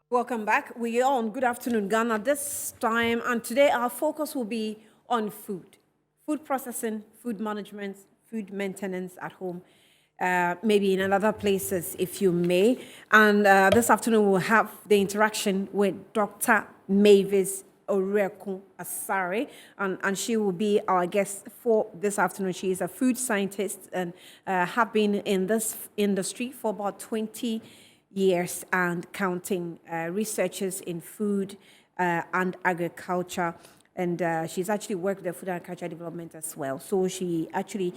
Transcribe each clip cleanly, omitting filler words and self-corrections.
Welcome back. We are on Good Afternoon Ghana this time, and today our focus will be on food processing, food management, food maintenance at home, maybe in other places, if you may. And this afternoon we'll have the interaction with Dr. Mavis Owureku Asare, and she will be our guest for this afternoon. She is a food scientist and have been in this industry for about 20 years and counting, researchers in food and agriculture. And she's actually worked with the food and agriculture development as well. So she actually,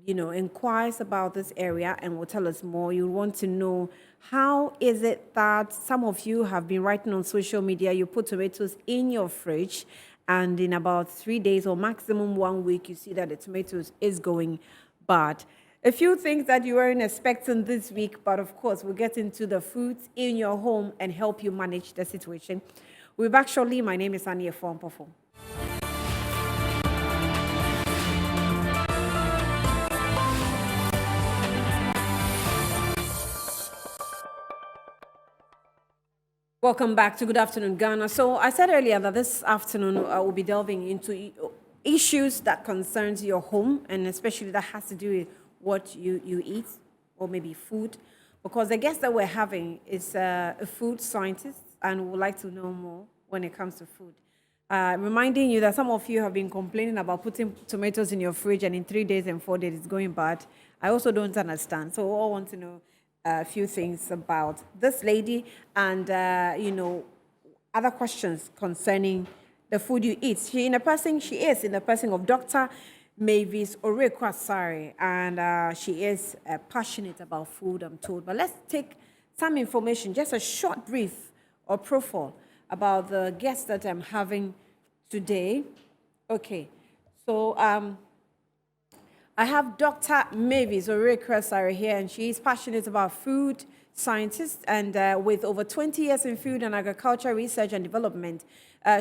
inquires about this area and will tell us more. You want to know how is it that some of you have been writing on social media, you put tomatoes in your fridge, and in about 3 days or maximum 1 week, you see that the tomatoes is going bad. A few things that you weren't expecting this week, but of course, we'll get into the foods in your home and help you manage the situation. We're back shortly. My name is Annie Efompofo. Welcome back to Good Afternoon Ghana. So I said earlier that this afternoon we'll be delving into issues that concerns your home, and especially that has to do with what you eat, or maybe food, because the guest that we're having is a food scientist and would like to know more when it comes to food. Reminding you that some of you have been complaining about putting tomatoes in your fridge and in 3 days and 4 days it's going bad. I also don't understand. So we all want to know a few things about this lady and, other questions concerning the food you eat. She is in the person of Dr. Mavis Owureku Asare, and she is passionate about food, I'm told. But let's take some information, just a short brief or profile about the guest that I'm having today. Okay, so I have Dr. Mavis Owureku Asare here, and she is passionate about food scientist, and with over 20 years in food and agriculture research and development.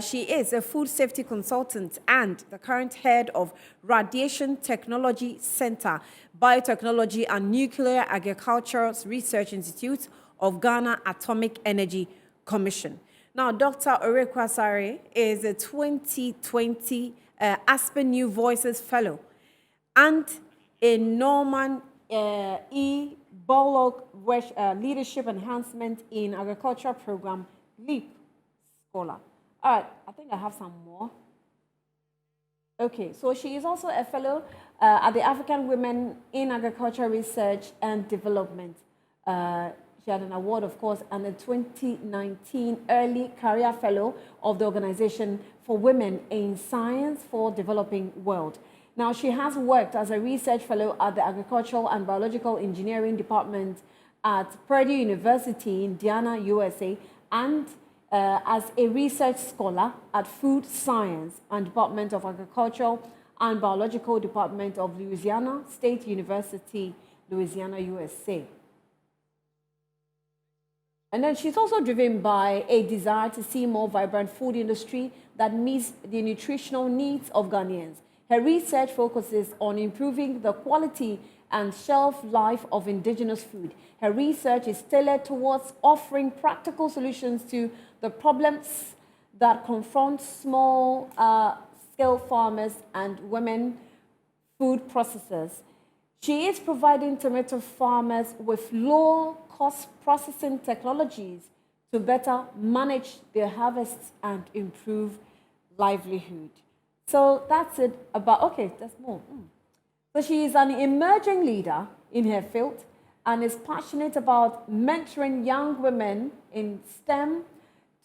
She is a food safety consultant and the current head of Radiation Technology Center, Biotechnology and Nuclear Agriculture Research Institute of Ghana Atomic Energy Commission. Now, Dr. Owureku Asare is a 2020 Aspen New Voices Fellow and a Norman E. Borlaug Leadership Enhancement in Agriculture Program LEAP Scholar. All right, I think I have some more. Okay, so she is also a fellow at the African Women in Agriculture Research and Development. She had an award, of course, and a 2019 Early Career Fellow of the Organization for Women in Science for Developing World. Now, she has worked as a research fellow at the Agricultural and Biological Engineering Department at Purdue University in Indiana, USA, and as a research scholar at Food Science and Department of Agricultural and Biological Department of Louisiana State University, Louisiana, USA. And then she's also driven by a desire to see more vibrant food industry that meets the nutritional needs of Ghanaians. Her research focuses on improving the quality and shelf life of indigenous food. Her research is tailored towards offering practical solutions to the problems that confront small-scale farmers and women food processors. She is providing tomato farmers with low-cost processing technologies to better manage their harvests and improve livelihood. So that's it about, okay, there's more. So she is an emerging leader in her field and is passionate about mentoring young women in STEM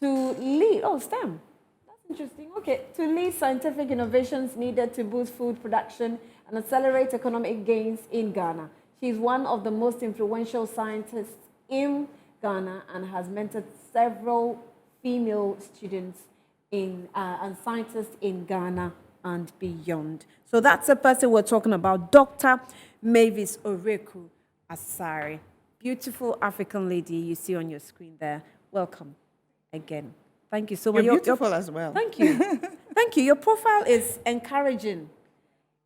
to lead, STEM, that's interesting, okay, to lead scientific innovations needed to boost food production and accelerate economic gains in Ghana. She is one of the most influential scientists in Ghana and has mentored several female students and scientists in Ghana and beyond. So that's the person we're talking about, Dr. Mavis Owureku Asare. Beautiful African lady you see on your screen there. Welcome again. Thank you so much. You're beautiful as well. Thank you. Thank you. Your profile is encouraging.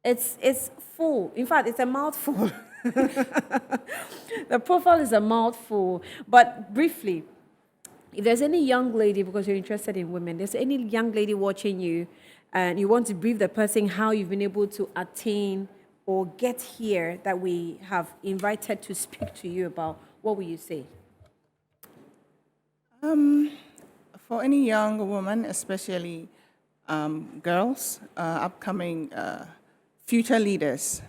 It's full. In fact, it's a mouthful. The profile is a mouthful. But briefly, If there's any young lady, because you're interested in women, there's any young lady watching you and you want to brief the person how you've been able to attain or get here that we have invited to speak to you about, what will you say? For any young woman, especially girls, upcoming future leaders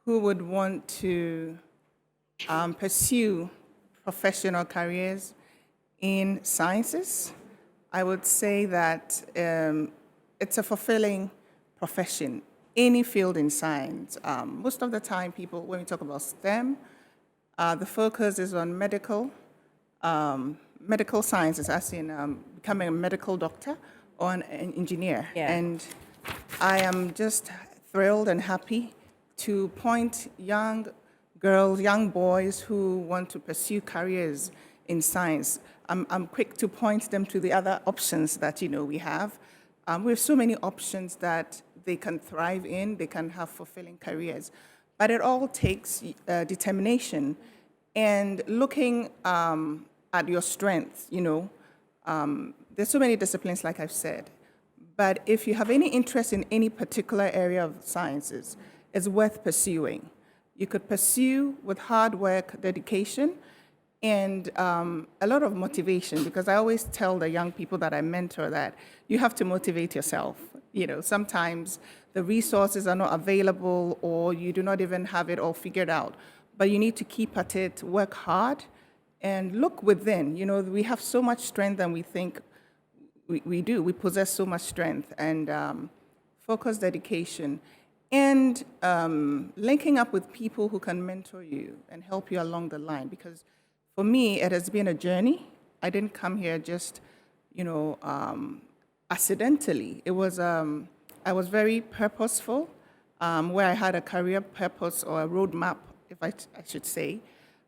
who would want to pursue professional careers in sciences, I would say that it's a fulfilling profession, any field in science. Most of the time, people, when we talk about STEM, the focus is on medical sciences, as in becoming a medical doctor or an engineer. Yeah. And I am just thrilled and happy to point young girls, young boys who want to pursue careers in science. I'm quick to point them to the other options that we have. We have so many options that they can thrive in, they can have fulfilling careers. But it all takes determination and looking at your strengths, there's so many disciplines, like I've said. But if you have any interest in any particular area of sciences, it's worth pursuing. You could pursue with hard work, dedication, and a lot of motivation, because I always tell the young people that I mentor that you have to motivate yourself. Sometimes the resources are not available or you do not even have it all figured out, but you need to keep at it, work hard, and look within. We have so much strength than we think we do. We possess so much strength, and focus, dedication, and linking up with people who can mentor you and help you along the line. Because for me, it has been a journey. I didn't come here just, accidentally. It was, I was very purposeful, where I had a career purpose or a roadmap, if I should say.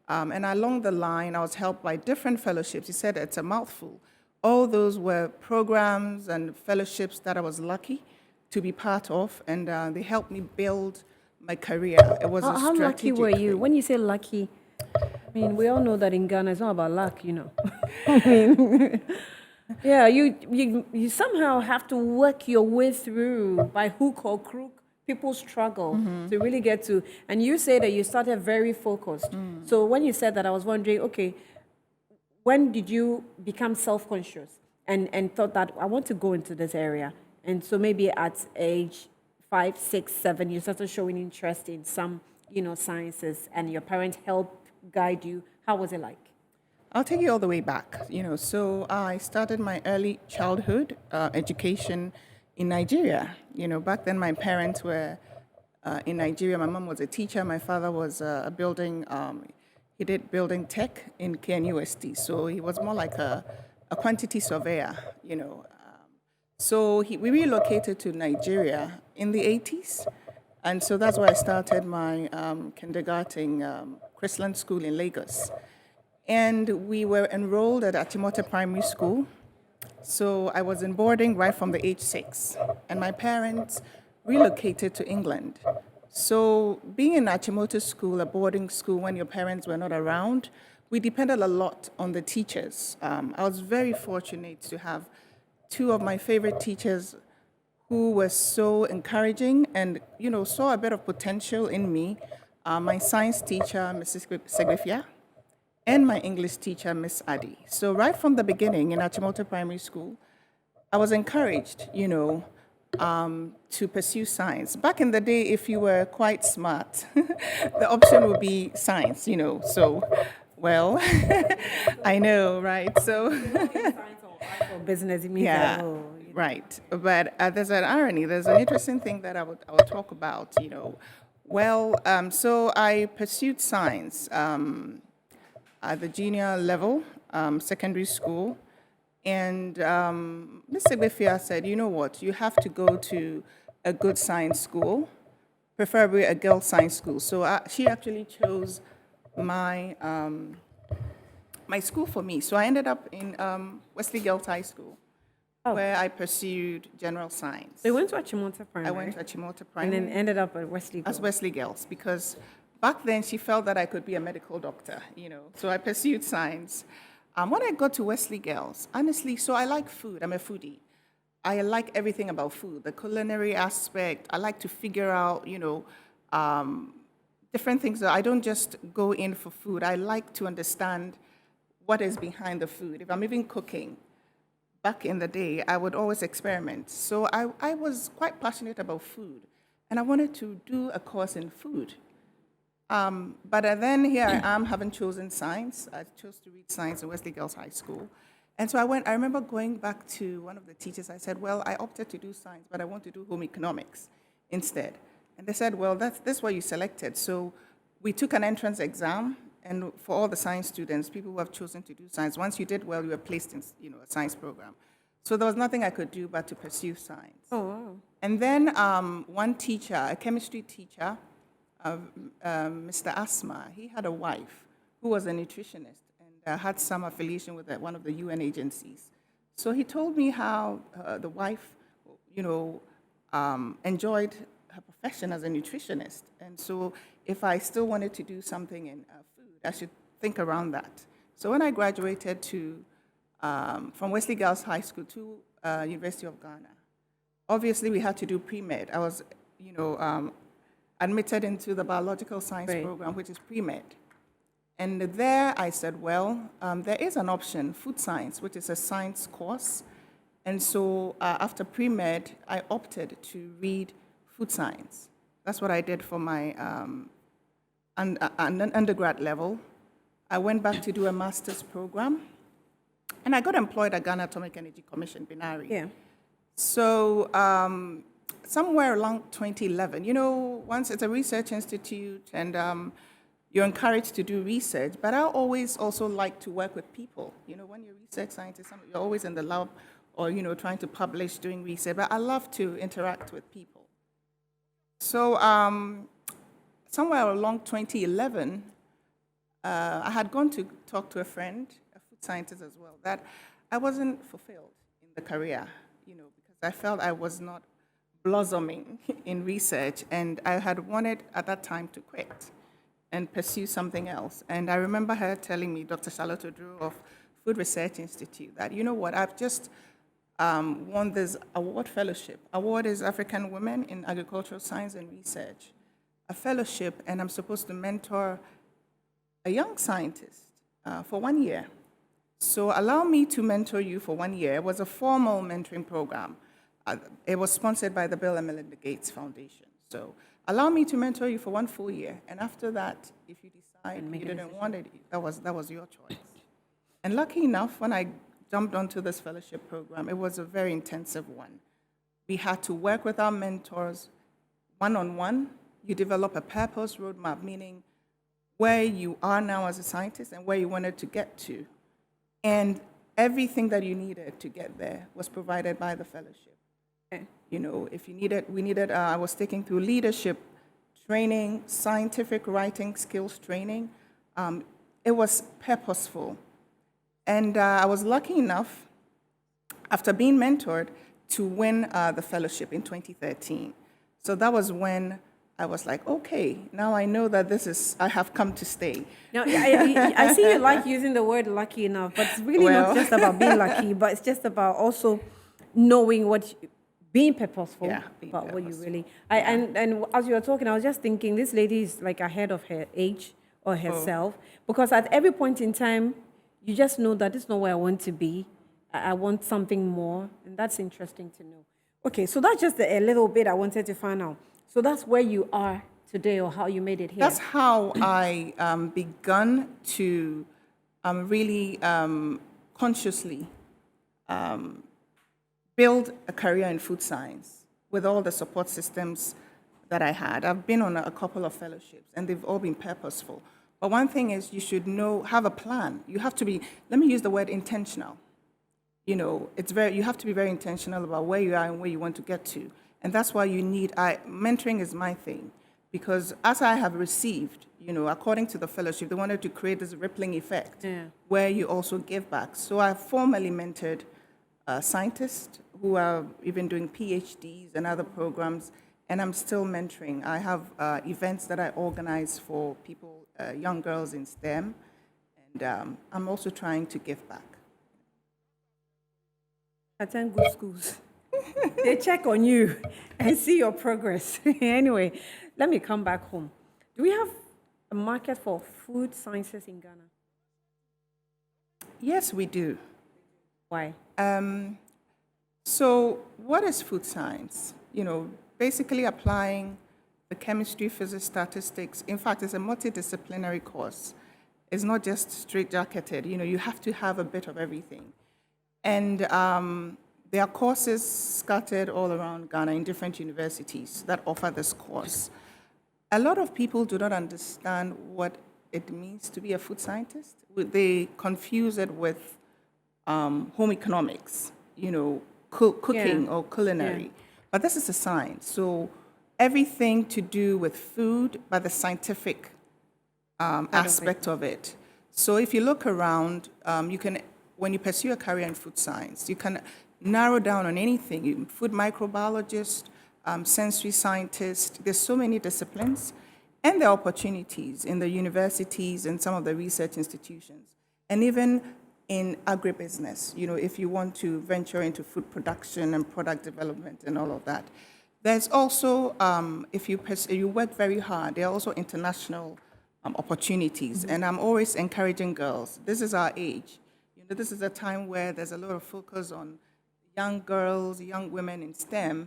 And along the line, I was helped by different fellowships. He said it's a mouthful. All those were programs and fellowships that I was lucky to be part of, and they helped me build my career. It was How lucky were you? thing. When you say lucky, I mean, we all know that in Ghana it's not about luck, I mean, yeah, you somehow have to work your way through by hook or crook. People struggle to really get to, and you say that you started very focused. So when you said that, I was wondering, okay, when did you become self-conscious and thought that I want to go into this area? And so maybe at age 5, 6, 7, you started showing interest in some, sciences, and your parents helped guide you. How was it like? I'll take you all the way back. So I started my early childhood education in Nigeria. Back then my parents were in Nigeria. My mom was a teacher. My father was a building. He did building tech in KNUST. So he was more like a quantity surveyor. So we relocated to Nigeria in the 80s. And so that's where I started my kindergarten, Chrisland School in Lagos. And we were enrolled at Achimota Primary School. So I was in boarding right from the age 6. And my parents relocated to England. So being in Achimota School, a boarding school, when your parents were not around, we depended a lot on the teachers. I was very fortunate to have two of my favorite teachers who were so encouraging and, saw a bit of potential in me. My science teacher, Mrs. Segrifia, and my English teacher, Miss Adi. So right from the beginning in Achimota Primary School, I was encouraged, to pursue science. Back in the day, if you were quite smart, the option would be science, So, well, I know, right? So, Or business, it means yeah, right. But there's an irony. There's an interesting thing that I would talk about, Well, so I pursued science at the junior level, secondary school. And Ms. Segbefia said, you know what, you have to go to a good science school, preferably a girls' science school. So she actually chose my my school for me. So I ended up in Wesley Girls High School, where I pursued general science. So you went to Achimota Primary? I went to Achimota And Primary. then ended up at Wesley Girls. As Wesley Girls, because back then she felt that I could be a medical doctor, So I pursued science. When I got to Wesley Girls, honestly, so I like food. I'm a foodie. I like everything about food, the culinary aspect. I like to figure out, different things. I don't just go in for food. I like to understand what is behind the food. If I'm even cooking, back in the day, I would always experiment. So I was quite passionate about food, and I wanted to do a course in food. But then here I am, having chosen science. I chose to read science at Wesley Girls High School. And so I remember going back to one of the teachers. I said, well, I opted to do science, but I want to do home economics instead. And they said, well, this is what you selected. So we took an entrance exam, and for all the science students, people who have chosen to do science, once you did well, you were placed in a science program. So there was nothing I could do but to pursue science. Oh, wow. And then one teacher, a chemistry teacher, Mr. Asma, he had a wife who was a nutritionist and had some affiliation with one of the UN agencies. So he told me how the wife, enjoyed her profession as a nutritionist. And so if I still wanted to do something in food, I should think around that. So when I graduated from Wesley Girls High School to University of Ghana, obviously we had to do pre-med. I was, admitted into the biological science Right. program, which is pre-med. And there I said, well, there is an option, food science, which is a science course. And so after pre-med, I opted to read food science. That's what I did for my undergrad level. I went back to do a master's program, and I got employed at Ghana Atomic Energy Commission, Binari. Yeah. So somewhere along 2011, once it's a research institute and you're encouraged to do research, but I always also like to work with people. When you're a research scientist, you're always in the lab or, trying to publish, doing research, but I love to interact with people. So somewhere along 2011, I had gone to talk to a friend, a food scientist as well, that I wasn't fulfilled in the career, because I felt I was not blossoming in research, and I had wanted at that time to quit and pursue something else. And I remember her telling me, Dr. Charlotte Oduro of Food Research Institute, that, I've just won this award fellowship. Award is African Women in Agricultural Science and Research, a fellowship, and I'm supposed to mentor a young scientist for 1 year. So allow me to mentor you for 1 year. It was a formal mentoring program. It was sponsored by the Bill and Melinda Gates Foundation. So allow me to mentor you for 1 full year. And after that, if you decide you didn't want it, that was your choice. And lucky enough, when I jumped onto this fellowship program, it was a very intensive one. We had to work with our mentors one-on-one. You develop a purpose roadmap, meaning where you are now as a scientist and where you wanted to get to. And everything that you needed to get there was provided by the fellowship. Okay. I was taking through leadership training, scientific writing skills training. It was purposeful. And I was lucky enough, after being mentored, to win the fellowship in 2013. So that was when I was like, okay, now I know that I have come to stay. Now, I see you like using the word lucky enough, but it's really not just about being lucky, but it's just about also knowing being purposeful about what you really. And as you were talking, I was just thinking, this lady is like ahead of her age or herself, because at every point in time, you just know that this is not where I want to be. I want something more, and that's interesting to know. Okay, so that's just a little bit I wanted to find out. So that's where you are today, or how you made it here. That's how I begun to really consciously build a career in food science with all the support systems that I had. I've been on a couple of fellowships, and they've all been purposeful. But one thing is, you should have a plan. You have to be, let me use the word intentional. You have to be very intentional about where you are and where you want to get to. And that's why mentoring is my thing. Because as I have received, according to the fellowship, they wanted to create this rippling effect where you also give back. So I formally mentored scientists who are even doing PhDs and other programs, and I'm still mentoring. I have events that I organize for people, young girls in STEM, And I'm also trying to give back. Attend good schools. They check on you and see your progress. Anyway, let me come back home. Do we have a market for food sciences in Ghana? Yes, we do. Why? So, what is food science? Basically applying the chemistry, physics, statistics. In fact, it's a multidisciplinary course. It's not just straight-jacketed. You have to have a bit of everything. And there are courses scattered all around Ghana in different universities that offer this course. A lot of people do not understand what it means to be a food scientist. They confuse it with home economics, cooking Yeah. or culinary. Yeah. But this is a science. So everything to do with food, but the scientific aspect of it. So if you look around, when you pursue a career in food science, you can narrow down on anything. Food microbiologist, sensory scientist. There's so many disciplines, and there are opportunities in the universities and some of the research institutions, and even in agribusiness. If you want to venture into food production and product development and all of that. There's also, if you work very hard, there are also international opportunities. And I'm always encouraging girls. This is our age. This is a time where there's a lot of focus on young girls, young women in STEM.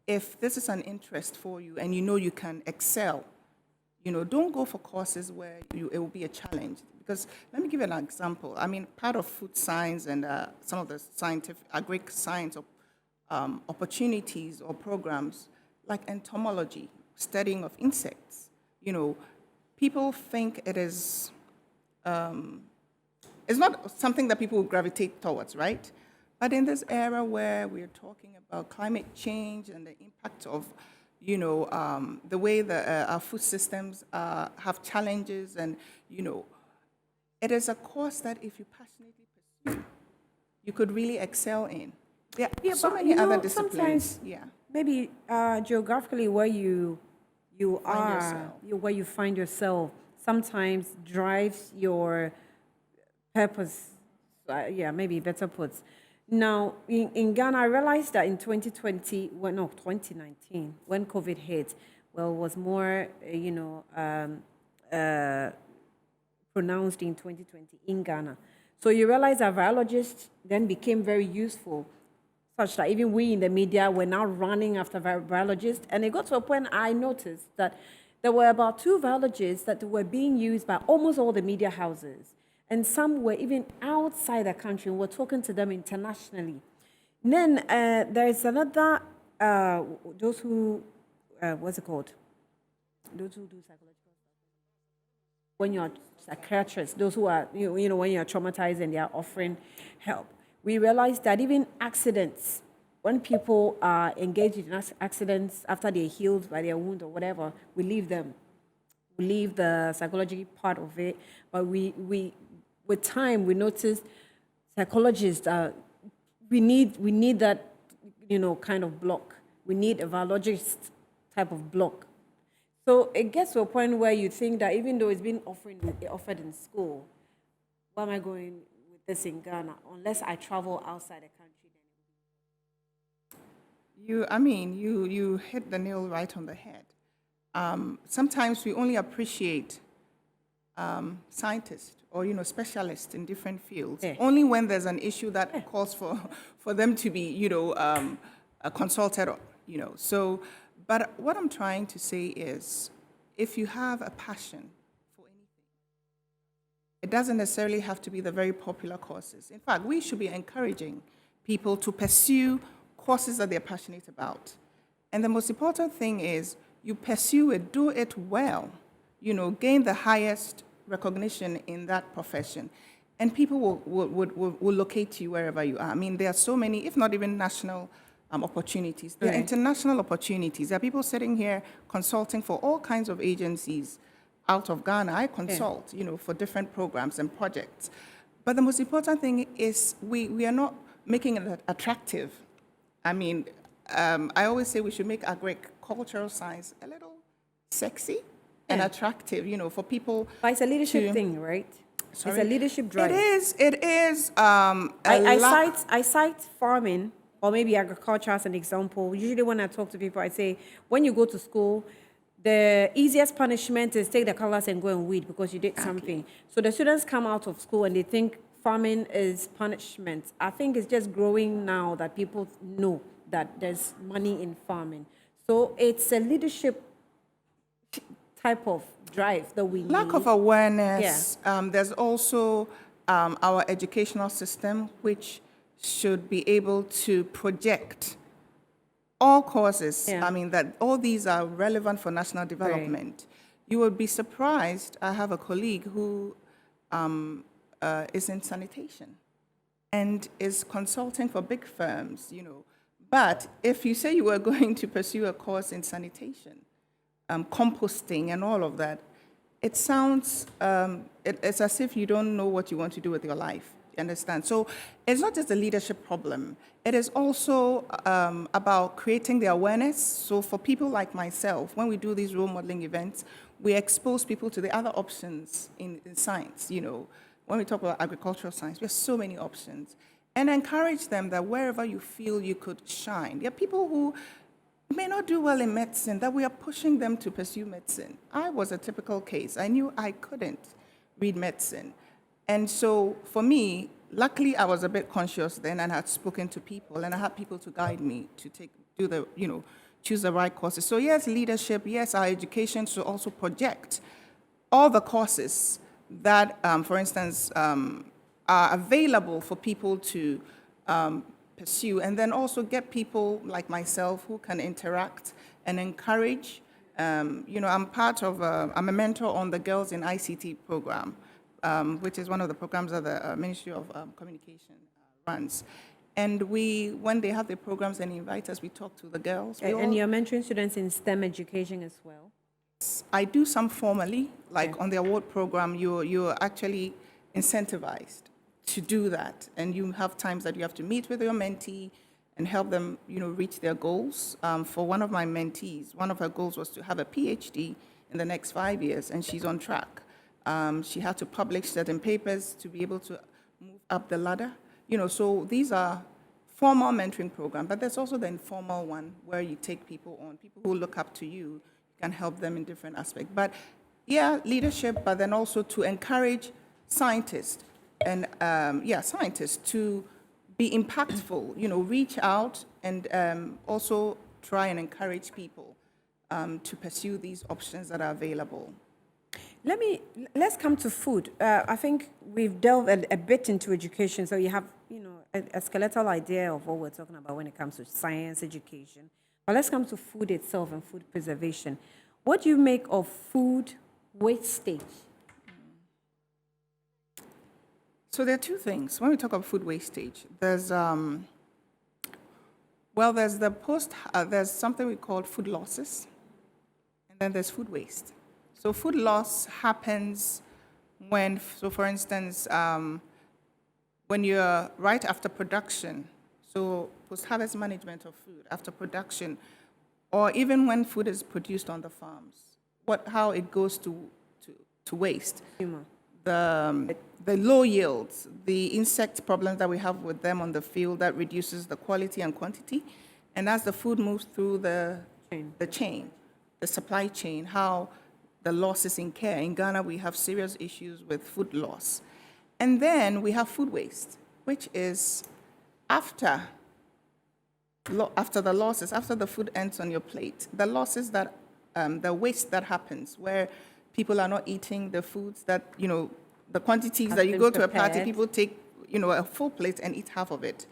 If this is an interest for you and you can excel, don't go for courses where it will be a challenge. Because let me give you an example. I mean, part of food science and some of the scientific, agric science opportunities or programs like entomology, studying of insects. People think it is, it's not something that people gravitate towards, right? But in this era where we're talking about climate change and the impact of, the way that our food systems have challenges and, it is a course that if you passionately pursue, you could really excel in. There are so many other disciplines. Yeah. Maybe geographically where you are, yourself. where you find yourself, sometimes drives your purpose. Maybe better put. Now, in Ghana, I realized that in 2019, when COVID hit, well, it was more, pronounced in 2020 in Ghana. So you realize that virologists then became very useful, such that even we in the media were now running after virologists. And it got to a point I noticed that there were about 2 virologists that were being used by almost all the media houses. And some were even outside the country, and we're talking to them internationally. And then there's another, those who, what's it called? Those who do psychological stuff. When you're psychiatrists, those who are, when you're traumatized and they are offering help. We realized that even accidents, when people are engaged in accidents after they're healed by their wound or whatever, we leave them. We leave the psychology part of it, but we with time we notice psychologists we need that kind of block. We need a virologist type of block. So it gets to a point where you think that even though it's been offered in school, why am I going with this in Ghana unless I travel outside the country? You hit the nail right on the head. Sometimes we only appreciate scientists or specialists in different fields only when there's an issue that calls for them to be consulted. So, but what I'm trying to say is, if you have a passion for anything, it doesn't necessarily have to be the very popular courses. In fact, we should be encouraging people to pursue courses that they're passionate about. And the most important thing is you pursue it, do it well, gain the highest recognition in that profession. And people will locate you wherever you are. I mean, there are so many, if not even national opportunities. There are international opportunities. There are people sitting here consulting for all kinds of agencies out of Ghana. I consult, for different programs and projects. But the most important thing is we are not making it attractive. I mean, I always say we should make agricultural science a little sexy and attractive, for people. But it's a leadership thing, right? It's a leadership drive. It is. I cite farming or maybe agriculture as an example. Usually, when I talk to people, I say when you go to school, the easiest punishment is take the colors and go and weed because you did something. So the students come out of school and they think farming is punishment. I think it's just growing now that people know that there's money in farming. So it's a leadership type of drive that we need. Lack of awareness. There's also our educational system, which should be able to project all courses. Yeah. I mean, that all these are relevant for national development. You would be surprised. I have a colleague who is in sanitation and is consulting for big firms, you know. But if you say you were going to pursue a course in sanitation, composting and all of that, it sounds, it's as if you don't know what you want to do with your life. You understand? So it's not just a leadership problem. It is also about creating the awareness. So for people like myself, when we do these role modeling events, we expose people to the other options in science. You know, when we talk about agricultural science, we have so many options. And encourage them that wherever you feel you could shine. There are people who may not do well in medicine, that we are pushing them to pursue medicine. I was a typical case. I knew I couldn't read medicine. And so for me, luckily I was a bit conscious then and had spoken to people and I had people to guide me to choose the right courses. So yes, leadership, yes, our education should also project all the courses that, for instance, are available for people to pursue, and then also get people like myself who can interact and encourage. I'm part of, I'm a mentor on the Girls in ICT program, which is one of the programs that the Ministry of Communication runs. And when they have the programs and invite us, we talk to the girls. And you're mentoring students in STEM education as well? I do some formally, like on the award program, you're actually incentivized to do that. And you have times that you have to meet with your mentee and help them, reach their goals. For one of my mentees, one of her goals was to have a PhD in the next 5 years, and she's on track. She had to publish certain papers to be able to move up the ladder. So these are formal mentoring programs, but there's also the informal one where you take people on, people who look up to you, can help them in different aspects. But yeah, leadership, but then also to encourage scientists and scientists to be impactful, reach out and also try and encourage people to pursue these options that are available. Let's come to food. I think we've delved a bit into education, so you have, a skeletal idea of what we're talking about when it comes to science education. But let's come to food itself and food preservation. What do you make of food wastage? So there are two things. When we talk about food wastage, there's there's there's something we call food losses, and then there's food waste. So food loss happens when, for instance, when you're right after production, so post-harvest management of food after production, or even when food is produced on the farms, how it goes to waste. The low yields, the insect problems that we have with them on the field that reduces the quality and quantity, and as the food moves through the supply chain, how the losses incur. In Ghana, we have serious issues with food loss. And then we have food waste, which is after the losses, after the food ends on your plate, the losses that, the waste that happens, where people are not eating the foods that, the quantities that you go to a party, people take, a full plate and eat half of it.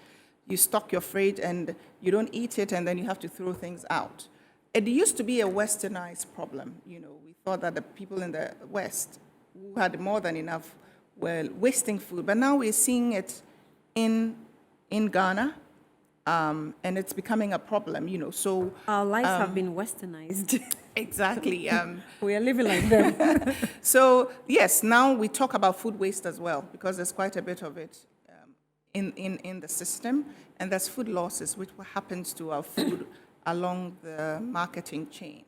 You stock your fridge and you don't eat it, and then you have to throw things out. It used to be a westernized problem. We thought that the people in the West who had more than enough were wasting food, but now we're seeing it in Ghana, and it's becoming a problem. So our lives have been westernized. Exactly. We are living like them. So yes, now we talk about food waste as well, because there's quite a bit of it in the system, and there's food losses, which happens to our food along the marketing chain.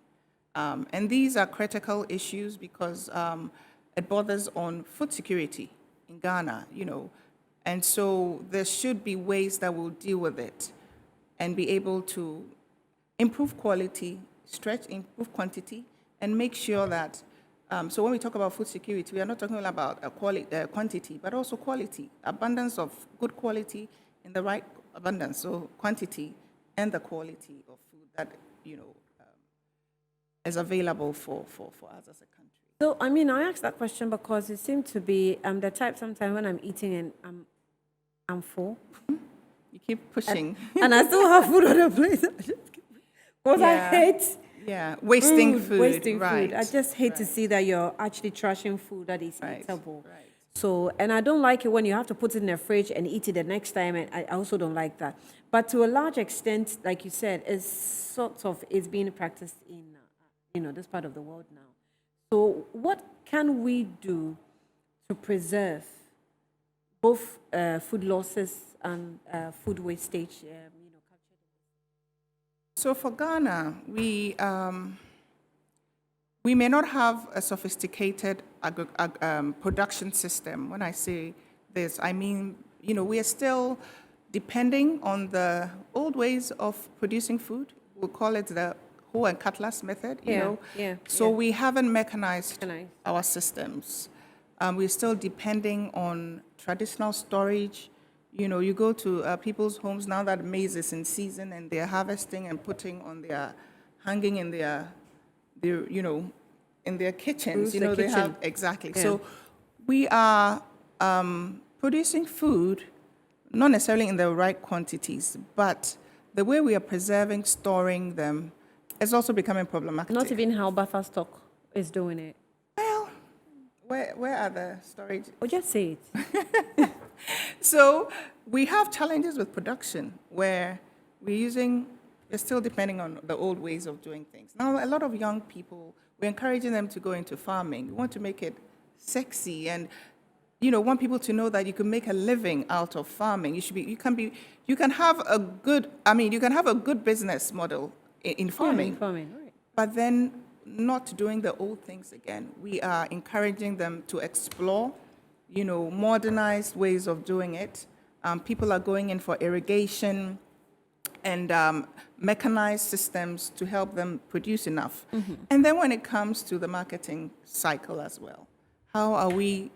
And these are critical issues because it bothers on food security. in Ghana, and so there should be ways that will deal with it and be able to improve quality, improve quantity, and make sure that. So when we talk about food security, we are not talking about quantity, but also quality, abundance of good quality in the right abundance, so quantity and the quality of food that is available for us as a country. So, I mean, I asked that question because it seemed to be the type sometimes when I'm eating and I'm full. You keep pushing. And I still have food on the plate. Because I Yeah. hate Wasting food. wasting right. food. I just hate to see that you're actually trashing food that is Right, eatable. right. So, and I don't like it when you have to put it in the fridge and eat it the next time. And I also don't like that. But to a large extent, like you said, it's being practiced in this part of the world now. So, what can we do to preserve both food losses and food wastage? So for Ghana, we may not have a sophisticated production system. When I say this, I mean, we are still depending on the old ways of producing food. We'll call it the hoe and cutlass method, So we haven't mechanized our systems. We're still depending on traditional storage. You go to people's homes now that maize is in season and they're harvesting and putting on hanging in their in their kitchens. The They kitchen. have, exactly. Yeah. So we are producing food, not necessarily in the right quantities, but the way we are preserving, storing them is also becoming problematic. Not even how buffer stock is doing it. Well, where are the storage? Or just say it. So we have challenges with production where we're still depending on the old ways of doing things. Now, a lot of young people, we're encouraging them to go into farming. We want to make it sexy and, want people to know that you can make a living out of farming. You can have a good business model in farming. Yeah, farming, right. But then not doing the old things again. We are encouraging them to explore, modernized ways of doing it. People are going in for irrigation and mechanized systems to help them produce enough. Mm-hmm. And then when it comes to the marketing cycle as well, how are we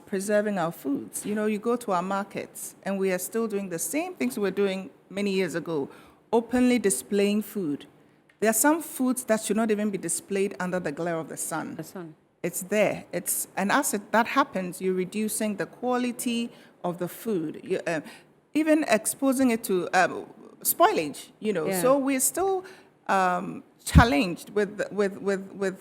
preserving our foods? You go to our markets and we are still doing the same things we were doing many years ago, openly displaying food. There are some foods that should not even be displayed under the glare of the sun. It's there. And as that happens, you're reducing the quality of the food, even exposing it to spoilage. Yeah. So we're still challenged with the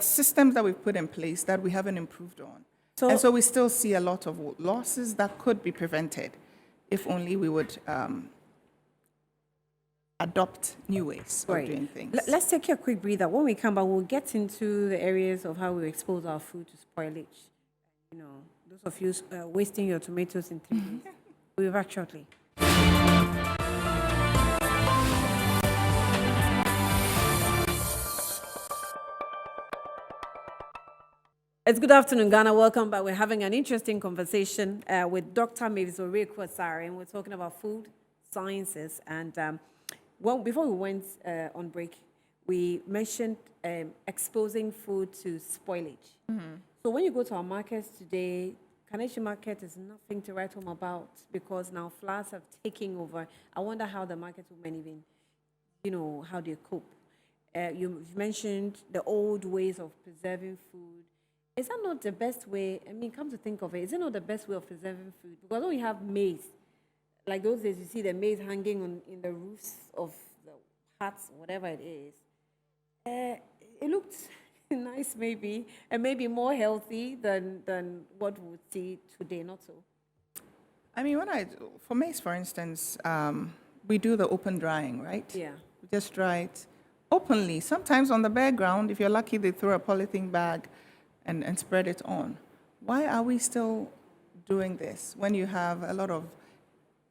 systems that we've put in place that we haven't improved on. And so we still see a lot of losses that could be prevented if only we would adopt new ways of doing things. Let's take a quick breather. When we come back, we'll get into the areas of how we expose our food to spoilage. Those of you wasting your tomatoes in 3 days. We'll be back shortly. It's good afternoon, Ghana. Welcome back. We're having an interesting conversation with Dr. Mavis Owureku, Asare, and we're talking about food sciences. And before we went on break, we mentioned exposing food to spoilage. Mm-hmm. So when you go to our markets today, Kaneshi Market is nothing to write home about because now flowers have taken over. I wonder how the market women even, how they cope. You've mentioned the old ways of preserving food. Is that not the best way? I mean, come to think of it, is it not the best way of preserving food? Because when we have maize, like those days, you see the maize hanging in the roofs of the huts, whatever it is. It looked nice, maybe, and maybe more healthy than what we would see today. Not so. I mean, for maize, for instance, we do the open drying, right? Yeah. We just dry it openly. Sometimes on the bare ground, if you're lucky, they throw a polythene bag and spread it on. Why are we still doing this when you have a lot of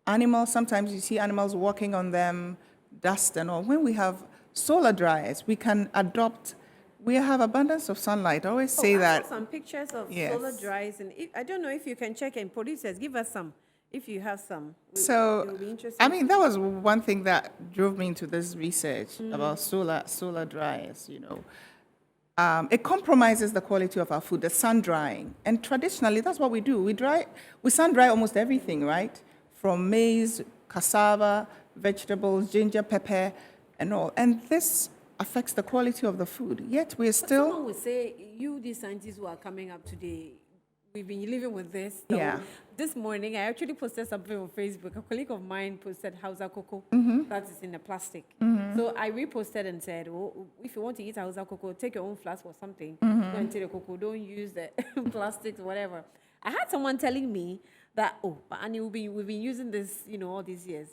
animals? Sometimes you see animals walking on them, dust and all. When we have solar dryers, we can adopt We have abundance of sunlight. I always say I that. saw some pictures of Yes. solar dries, and I don't know if you can check, and producers, give us some. If you have some, So, it will be interesting. I mean, that was one thing that drove me into this research Mm. about solar dryers, you know. It compromises the quality of our food, the sun drying. And traditionally, that's what we do. We sun dry almost everything, right? From maize, cassava, vegetables, ginger, pepper, and all. And this affects the quality of the food. Yet we're But still, someone would say, you, these scientists who are coming up today, we've been living with this. So Yeah. This morning, I actually posted something on Facebook. A colleague of mine posted Hausa cocoa that is in a plastic. So I reposted and said, oh, if you want to eat Hausa cocoa, take your own flask or something. Go and take the cocoa. Don't use the plastics or whatever. I had someone telling me that, but Annie, we've been using this, all these years.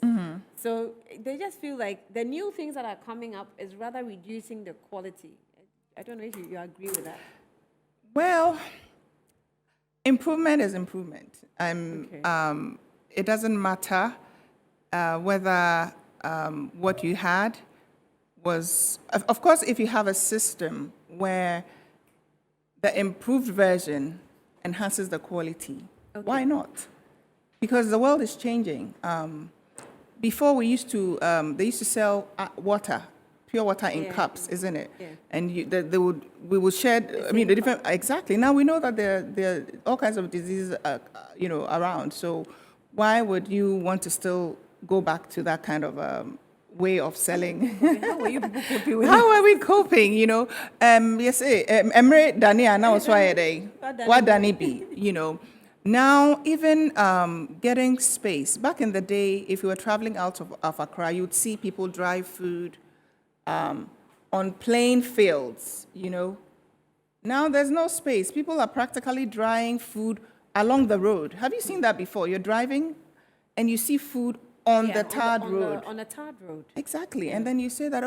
So they just feel like the new things that are coming up is rather reducing the quality. I don't know if you agree with that. well, improvement is improvement. Okay. It doesn't matter whether what you had was, of course, if you have a system where the improved version enhances the quality, why not? Because the world is changing. Before they used to sell water, pure water in cups, isn't it? Yeah. And we would share, the different, exactly. Now we know that there are all kinds of diseases, around. So why would you want to still go back to that kind of way of selling? How were you people coping with How are we coping, Yes, Emre Dania, now it's why what Dani be, Now, even getting space. Back in the day, if you were traveling out of Accra, you would see people dry food on plain fields, Now there's no space. People are practically drying food along the road. Have you seen that before? You're driving and you see food on the tarred road. On a tarred road. Exactly. And then you say that,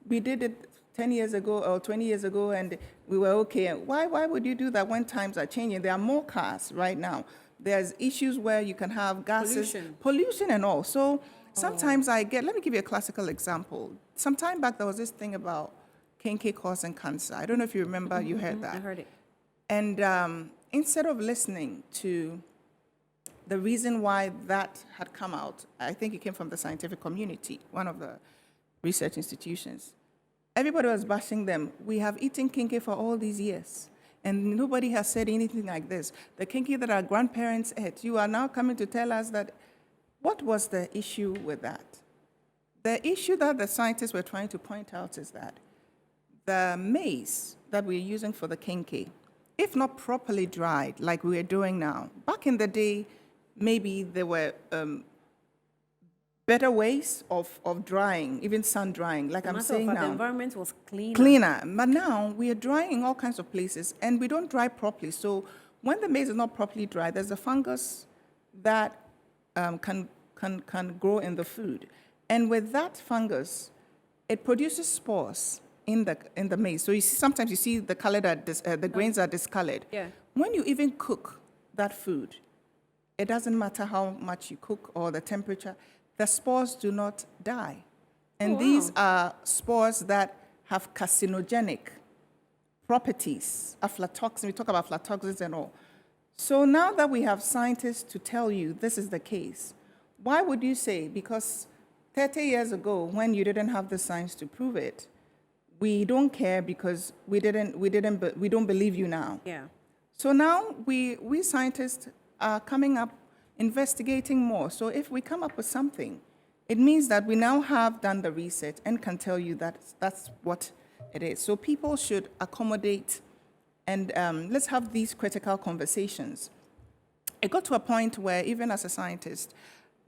we did it 10 years ago or 20 years ago and we were okay. And why would you do that when times are changing? There are more cars right now. There's issues where you can have gases, pollution and all. So sometimes let me give you a classical example. Some time back, there was this thing about kenke causing cancer. I don't know if you remember, you heard that. I heard it. And instead of listening to the reason why that had come out, I think it came from the scientific community, one of the research institutions. Everybody was bashing them. We have eaten kenke for all these years, and nobody has said anything like this. The kenke that our grandparents ate, you are now coming to tell us that. What was the issue with that? The issue that the scientists were trying to point out is that the maize that we're using for the kenke, if not properly dried like we're doing now, back in the day, maybe there were better ways of drying, even sun drying, like I'm saying now. The environment was Cleaner. But now we are drying in all kinds of places and we don't dry properly. So when the maize is not properly dried, there's a fungus that can grow in the food. And with that fungus, it produces spores in the maize. So sometimes you see the color that the grains are discolored. Yeah. When you even cook that food, it doesn't matter how much you cook or the temperature, the spores do not die. And these are spores that have carcinogenic properties, aflatoxin. We talk about aflatoxins and all. So now that we have scientists to tell you this is the case, why would you say, because 30 years ago, when you didn't have the science to prove it, we don't care because we don't believe you now. Yeah. So now we scientists are coming up, investigating more. So if we come up with something, it means that we now have done the research and can tell you that that's what it is. So people should accommodate and let's have these critical conversations. It got to a point where even as a scientist,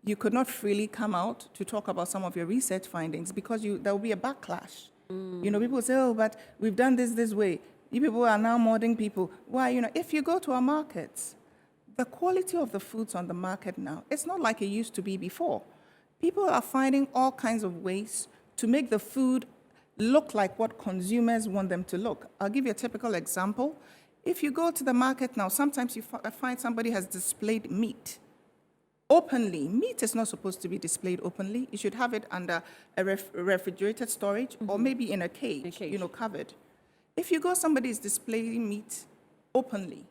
you could not freely come out to talk about some of your research findings because there will be a backlash. People say, but we've done this way. You people are now modding people. Why? If you go to our markets, the quality of the foods on the market now, it's not like it used to be before. People are finding all kinds of ways to make the food look like what consumers want them to look. I'll give you a typical example. If you go to the market now, sometimes you find somebody has displayed meat openly. Meat is not supposed to be displayed openly. You should have it under a refrigerated storage or maybe in a cage, covered. If you go, somebody is displaying meat openly,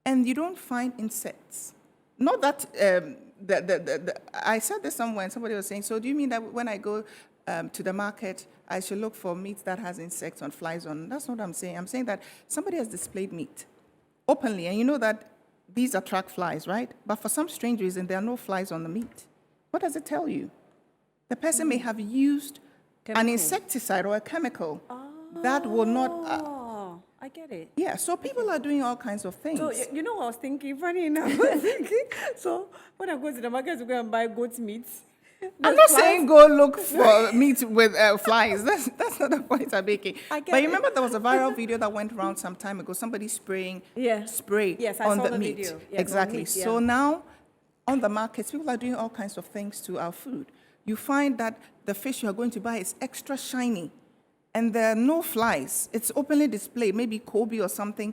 and you don't find insects. Not that I said this somewhere, and somebody was saying, so do you mean that when I go to the market, I should look for meat that has insects on, flies on? That's not what I'm saying. I'm saying that somebody has displayed meat openly, and you know that these attract flies, right? But for some strange reason, there are no flies on the meat. What does it tell you? The person may have used an Chemical. insecticide or a chemical that will not. Oh, I get it. Yeah, so people are doing all kinds of things. So, you know what I was thinking? Funny enough, I was thinking, so when I go to the market to go and buy goat meat, I'm there's not flies. saying go look for meat with flies. That's not the point I'm making. I get But you it. remember there was a viral video that went around some time ago. Somebody spraying Yeah. spray Yes, I on saw the the meat. video. Yes, on Exactly. meat, So yeah. now on the markets, people are doing all kinds of things to our food. You find that the fish you are going to buy is extra shiny, and there are no flies. It's openly displayed, maybe Kobe or something,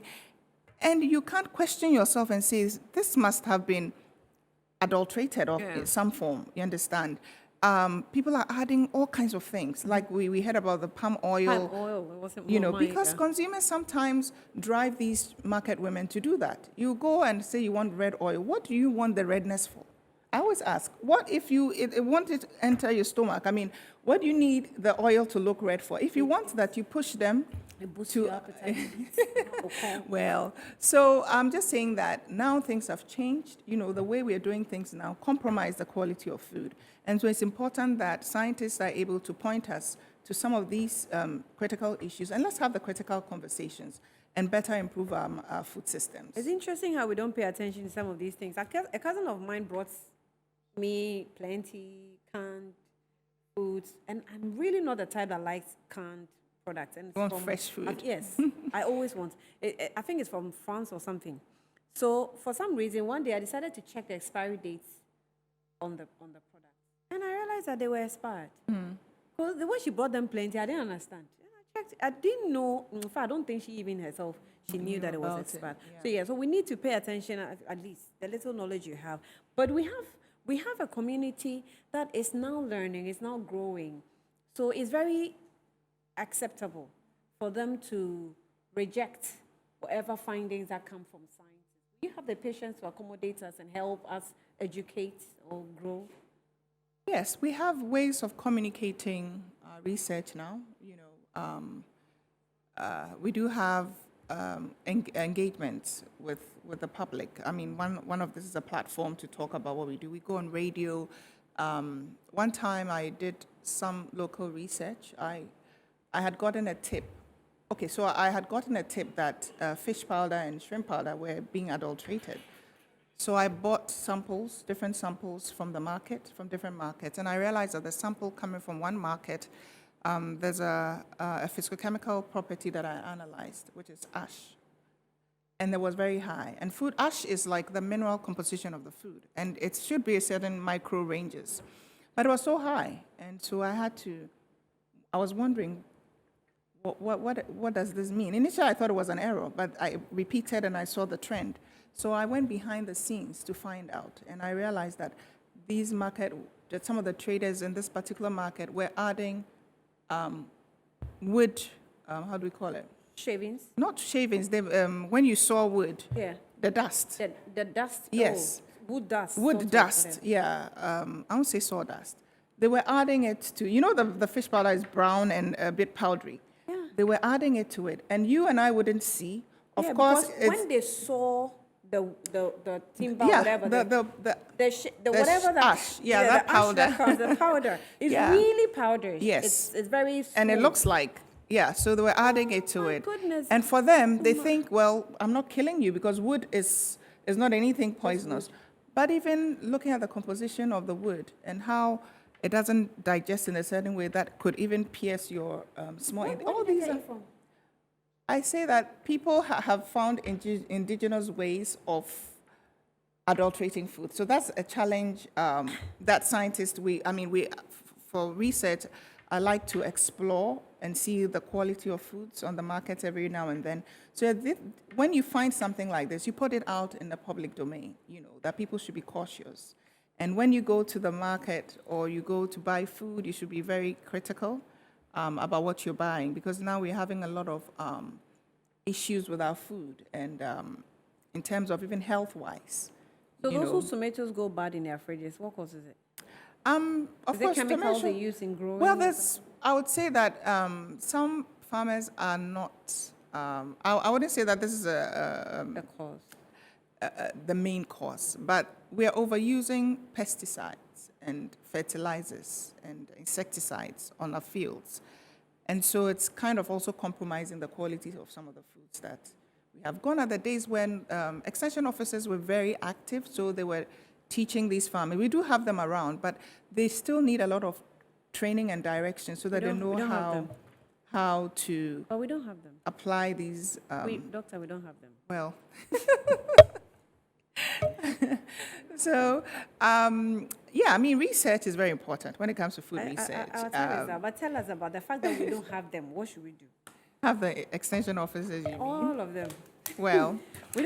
and you can't question yourself and say this must have been adulterated or Yeah. in some form, you understand? People are adding all kinds of things. Like we heard about the palm oil, Palm oil, it wasn't you know, mine, because yeah. consumers sometimes drive these market women to do that. You go and say you want red oil. What do you want the redness for? I always ask, what if you want it to enter your stomach? I mean, what do you need the oil to look red for? If you want that, you push them It boosts to your appetite. Okay. well, so I'm just saying that now things have changed. You know, the way we are doing things now compromise the quality of food. And so it's important that scientists are able to point us to some of these critical issues, and let's have the critical conversations and better improve our food systems. It's interesting how we don't pay attention to some of these things. A cousin of mine brought me plenty canned foods, and I'm really not the type that likes canned products. And it's You want fresh food? Yes, I always want. I think it's from France or something. So for some reason, one day I decided to check the expiry dates on the product, and I realized that they were expired. Because the way she brought them plenty, I didn't understand. And I checked. I didn't know. In fact, I don't think she even herself she knew that it was about it, expired. yeah. So yeah, so we need to pay attention at least the little knowledge you have. But we have a community that is now learning, is now growing. So it's very acceptable for them to reject whatever findings that come from science. You have the patience to accommodate us and help us educate or grow. Yes, we have ways of communicating research now. You know, we do have engagements with the public. I mean, one of this is a platform to talk about what we do. We go on radio. One time I did some local research. I had gotten a tip. Okay, so I had gotten a tip that fish powder and shrimp powder were being adulterated. So I bought samples, different samples from the market, from different markets, and I realized that the sample coming from one market, there's a physicochemical property that I analyzed, which is ash, and it was very high. And food ash is like the mineral composition of the food, and it should be a certain micro ranges, but it was so high, and so I was wondering, what does this mean? Initially, I thought it was an error, but I repeated and I saw the trend. So I went behind the scenes to find out, and I realized that that some of the traders in this particular market were adding wood, how do we call it? Shavings. Not shavings, when you saw wood, Yeah. the dust. The dust. Yes. Oh, wood dust. Wood sort of, dust, whatever. yeah. I won't say sawdust. They were adding it to, you know, the fish powder is brown and a bit powdery. Yeah. They were adding it to it, and you and I wouldn't see. Of Yeah, course, because when they saw the timber, yeah, whatever, the the whatever that ash, yeah, that the ash powder. that comes, the powder is Yeah. really powdery. Yes. It's very and it smooth. looks like, yeah, so they were adding it to my it. goodness. And for them, they think, well, I'm not killing you because wood is not anything poisonous. But even looking at the composition of the wood and how it doesn't digest in a certain way that could even pierce your small. Where All did they these get are. it from? I say that people have found indigenous ways of adulterating food. So that's a challenge that scientists, for research, I like to explore and see the quality of foods on the market every now and then. So when you find something like this, you put it out in the public domain, you know, that people should be cautious. And when you go to the market or you go to buy food, you should be very critical. about what you're buying, because now we're having a lot of issues with our food, and in terms of even health-wise. So you those know. whose tomatoes go bad in their fridges, what causes it? Of Is it course, chemicals they tomato. use in growing? Well, I would say that some farmers are not. I wouldn't say that this is The cause. the main cause, but we are overusing pesticides and fertilizers and insecticides on our fields. And so it's kind of also compromising the quality of some of the foods that we have. Gone are the days when extension officers were very active, so they were teaching these farmers. We do have them around, but they still need a lot of training and direction so that they don't- know we don't have them. how to But we don't have them. apply these. Doctor, we don't have them. Well, so yeah, I mean, research is very important when it comes to food research. I'll tell us that. But tell us about the fact that we don't have them. What should we do? Have the extension officers, you mean? All of them. Well, We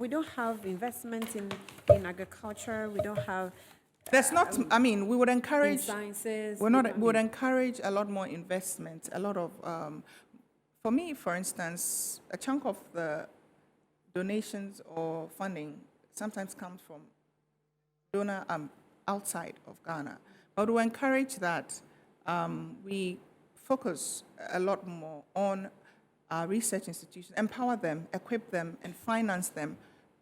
don't have investment in agriculture. We don't have there's not. I mean, we would in encourage. sciences. We're not. We would encourage a lot more investment. A lot of. For me, for instance, a chunk of the donations or funding sometimes comes from donor outside of Ghana. But we encourage that we focus a lot more on our research institutions, empower them, equip them, and finance them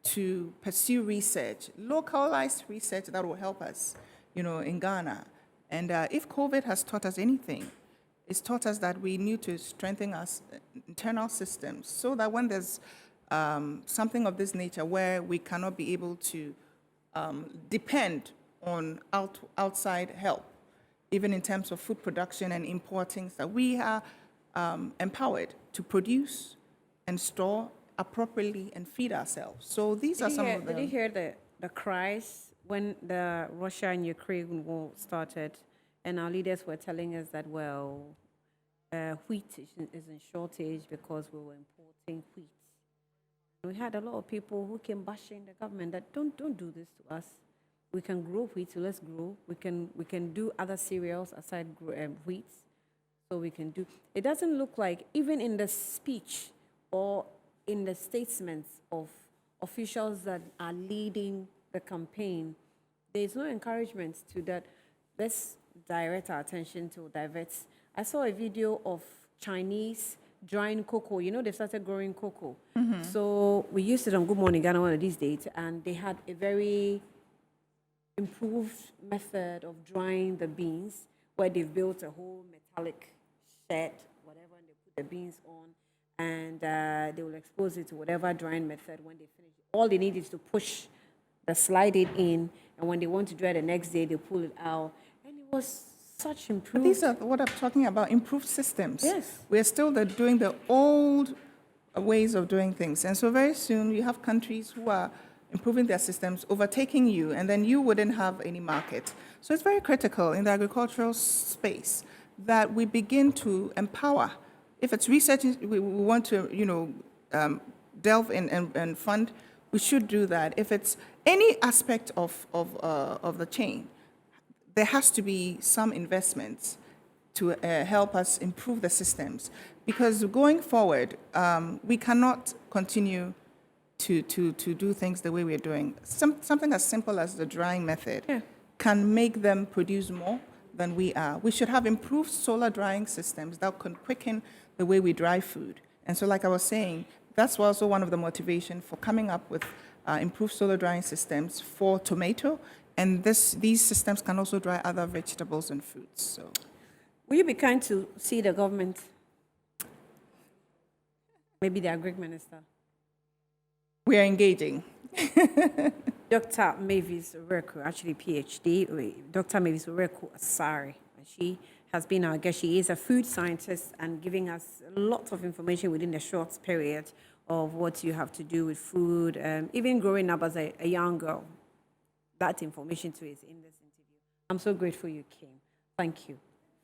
to pursue research, localized research that will help us, in Ghana. And if COVID has taught us anything, it's taught us that we need to strengthen our internal systems so that when there's something of this nature where we cannot be able to depend on outside help, even in terms of food production and importing, that we are empowered to produce and store appropriately and feed ourselves. So these are some of Did you them. hear the cries when the Russia and Ukraine war started, and our leaders were telling us that wheat is in shortage because we were importing wheat. We had a lot of people who came bashing the government that don't do this to us. We can grow wheat, so let's grow. We can do other cereals aside wheat, so we can do. It doesn't look like even in the speech or in the statements of officials that are leading the campaign, there is no encouragement to that. Let's direct our attention to divert. I saw a video of Chinese drying cocoa. They've started growing cocoa. So we used it on Good Morning Ghana one of these days, and they had a very improved method of drying the beans where they've built a whole metallic shed, whatever, and they put the beans on, and they will expose it to whatever drying method. When they finish, all they need is to push slide it in, and when they want to dry the next day, they pull it out, and it was such But improved. these are what I'm talking about, improved systems. Yes. We're still doing the old ways of doing things. And so very soon you have countries who are improving their systems, overtaking you, and then you wouldn't have any market. So it's very critical in the agricultural space that we begin to empower. If it's research we want to, delve in and fund, we should do that. If it's any aspect of the chain, there has to be some investments to help us improve the systems. Because going forward, we cannot continue to do things the way we're doing. Something as simple as the drying method can make them produce more than we are. We should have improved solar drying systems that can quicken the way we dry food. And so like I was saying, that's also one of the motivation for coming up with improved solar drying systems for tomato. And these systems can also dry other vegetables and fruits. So, Will you be kind to see the government? Maybe the agri minister. we are engaging. Dr. Mavis Owureku, actually PhD, Dr. Mavis Owureku Asare. She has been our guest. She is a food scientist and giving us a lot of information within a short period of what you have to do with food, even growing up as a young girl. That information too is in this interview. I'm so grateful you came. Thank you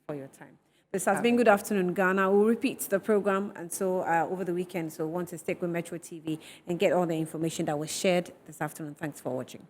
for your time. This has been Good Afternoon Ghana. We'll repeat the program and so over the weekend. So want to stick with Metro TV and get all the information that was shared this afternoon. Thanks for watching.